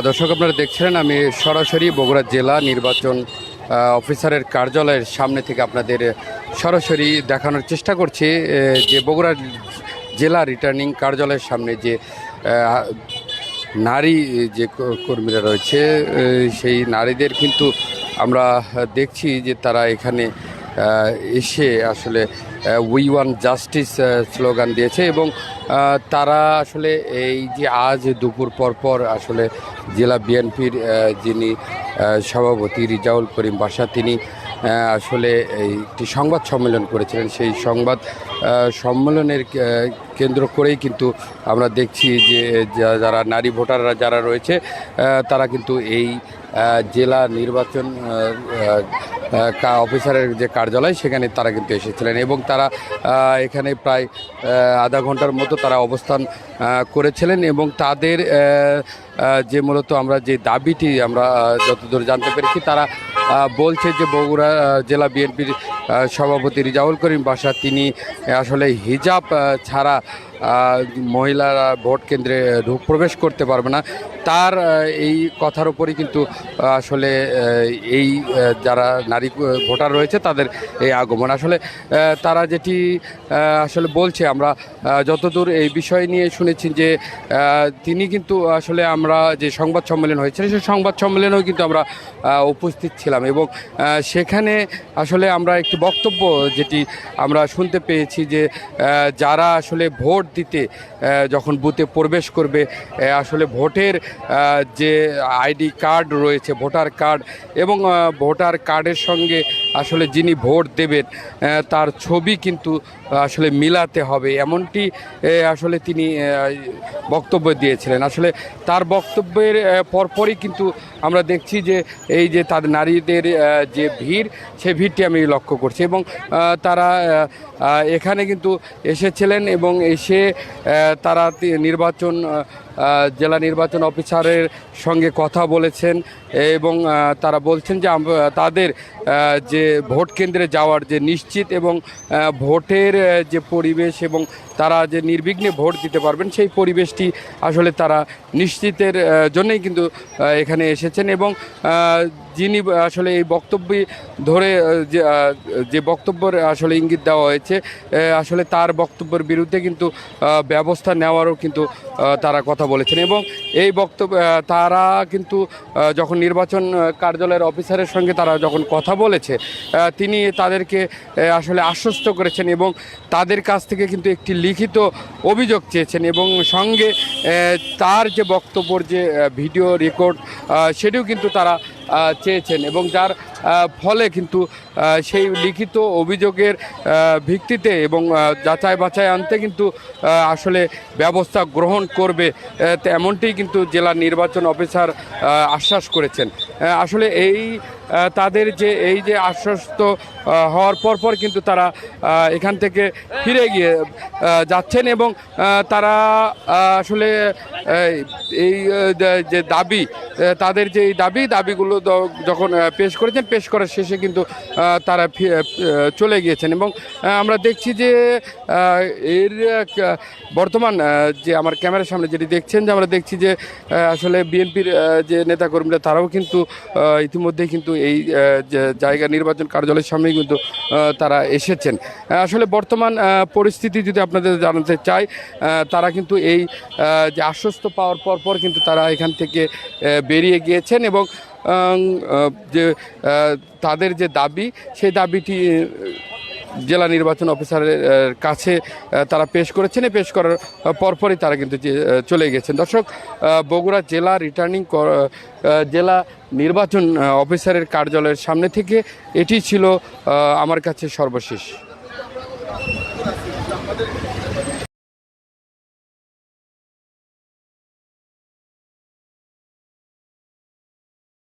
দর্শক, আপনারা দেখছিলেন আমি সরাসরি বগুড়া জেলা নির্বাচন অফিসারের কার্যালয়ের সামনে থেকে আপনাদের সরাসরি দেখানোর চেষ্টা করছি যে বগুড়া জেলা রিটার্নিং কার্যালয়ের সামনে যে নারী যে কর্মীরা রয়েছে সেই নারীদের কিন্তু আমরা দেখছি যে তারা এখানে এসে আসলে উই ওয়ান্ট জাস্টিস স্লোগান দিয়েছে এবং তারা আসলে এই যে আজ দুপুর পর আসলে জেলা বিএনপির যিনি সভাপতি রিজাউল করিম বাশা তিনি আসলে একটি সংবাদ সম্মেলন করেছিলেন। সেই সংবাদ সম্মেলনের কেন্দ্র করেই কিন্তু আমরা দেখছি যে যারা নারী ভোটাররা যারা রয়েছে তারা কিন্তু এই জেলা নির্বাচন অফিসারের যে কার্যালয় সেখানে তারা কিন্তু এসেছিলেন এবং তারা এখানে প্রায় আধা ঘন্টার মতো তারা অবস্থান করেছিলেন এবং তাদের যে মূলত আমরা যে দাবিটি আমরা যতদূর জানতে পেরেছি তারা বলছে যে বগুড়া জেলা বিএনপির সভাপতি রিজাউল করিম বাশা তিনি আসলে হিজাব ছাড়া মহিলারা ভোট কেন্দ্রে প্রবেশ করতে পারবে না। তার এই কথার উপরই কিন্তু আসলে এই যারা নারী ভোটার রয়েছে তাদের এই আগমন। আসলে তারা যেটি আসলে বলছে আমরা যতদূর এই বিষয় নিয়ে শুনেছি যে তিনি কিন্তু আসলে আমরা যে সংবাদ সম্মেলন হয়েছিল সেই সংবাদ সম্মেলনেও কিন্তু আমরা উপস্থিত ছিলাম এবং সেখানে আসলে আমরা একটি বক্তব্য যেটি আমরা শুনতে পেয়েছি যে যারা আসলে ভোট দিতে যখন বুথে প্রবেশ করবে আসলে ভোটের যে আইডি কার্ড রয়েছে ভোটার কার্ড এবং ভোটার কার্ডের সঙ্গে আসলে যিনি ভোট দেবেন তার ছবি কিন্তু আসলে মিলাতে হবে এমনটি আসলে তিনি বক্তব্য দিয়েছিলেন। আসলে তার বক্তব্যের পরপরই কিন্তু আমরা দেখছি যে এই যে তাদের নারীদের যে ভিড় সেই ভিড়টি আমি লক্ষ্য করছি এবং তারা এখানে কিন্তু এসেছিলেন এবং এসে তারা নির্বাচন জেলা নির্বাচন অফিসারের সঙ্গে কথা বলেছেন এবং তারা বলছেন যে তাদের যে ভোট কেন্দ্রে যাওয়ার যে নিশ্চিত এবং ভোটের যে পরিবেশ এবং তারা যে নির্বিঘ্নে ভোট দিতে পারবেন সেই পরিবেশটি আসলে তারা নিশ্চিতের জন্যই কিন্তু এখানে এসেছেন এবং যিনি আসলে এই বক্তব্য ধরে যে বক্তব্যের আসলে ইঙ্গিত দেওয়া হয়েছে আসলে তার বক্তব্যের বিরুদ্ধে কিন্তু ব্যবস্থা নেওয়ারও কিন্তু তারা কথা বলেছেন এবং এই বক্তব্য তারা কিন্তু যখন নির্বাচন কার্যালয়ের অফিসারের সঙ্গে তারা যখন কথা বলেছে তিনি তাদেরকে আসলে আশ্বস্ত করেছেন এবং তাদের কাছ থেকে কিন্তু একটি লিখিত অভিযোগ চেয়েছেন এবং সঙ্গে তার যে বক্তব্যর যে ভিডিও রেকর্ড সেটিও কিন্তু তারা চেয়েছেন এবং যার ফলে কিন্তু সেই লিখিত অভিযোগের ভিত্তিতে এবং যাচাই বাছাই আনতে কিন্তু আসলে ব্যবস্থা গ্রহণ করবে এমনটিই কিন্তু জেলা নির্বাচন অফিসার আশ্বাস করেছেন। আসলে এই তাদের যে এই যে আশ্বস্ত হওয়ার পর কিন্তু তারা এখান থেকে ফিরে গিয়ে যাচ্ছেন এবং তারা আসলে এই যে দাবি তাদের যে এই দাবিগুলো যখন পেশ করেছেন পেশ করার শেষে কিন্তু তারা চলে গিয়েছেন এবং আমরা দেখছি যে এর বর্তমান যে আমার ক্যামেরার সামনে যেটি দেখছেন যে আমরা দেখছি যে আসলে বিএনপির যে নেতাকর্মীরা তারাও কিন্তু ইতিমধ্যেই কিন্তু এই জায়গা নির্বাচন কার্যালয়ের সামনেই কিন্তু তারা এসেছেন। আসলে বর্তমান পরিস্থিতি যদি আপনাদের জানাতে চাই তারা কিন্তু এই যে আশ্বস্ত পাওয়ার পর কিন্তু তারা এখান থেকে বেরিয়ে গিয়েছেন এবং যে তাদের যে দাবি সেই দাবিটি জেলা নির্বাচন অফিসারের কাছে তারা পেশ করেছেন। পেশ করার পরপরই তারা কিন্তু চলে গেছেন। দর্শক, বগুড়া জেলা রিটার্নিং জেলা নির্বাচন অফিসারের কার্যালয়ের সামনে থেকে এটি ছিল আমার কাছে সর্বশেষ।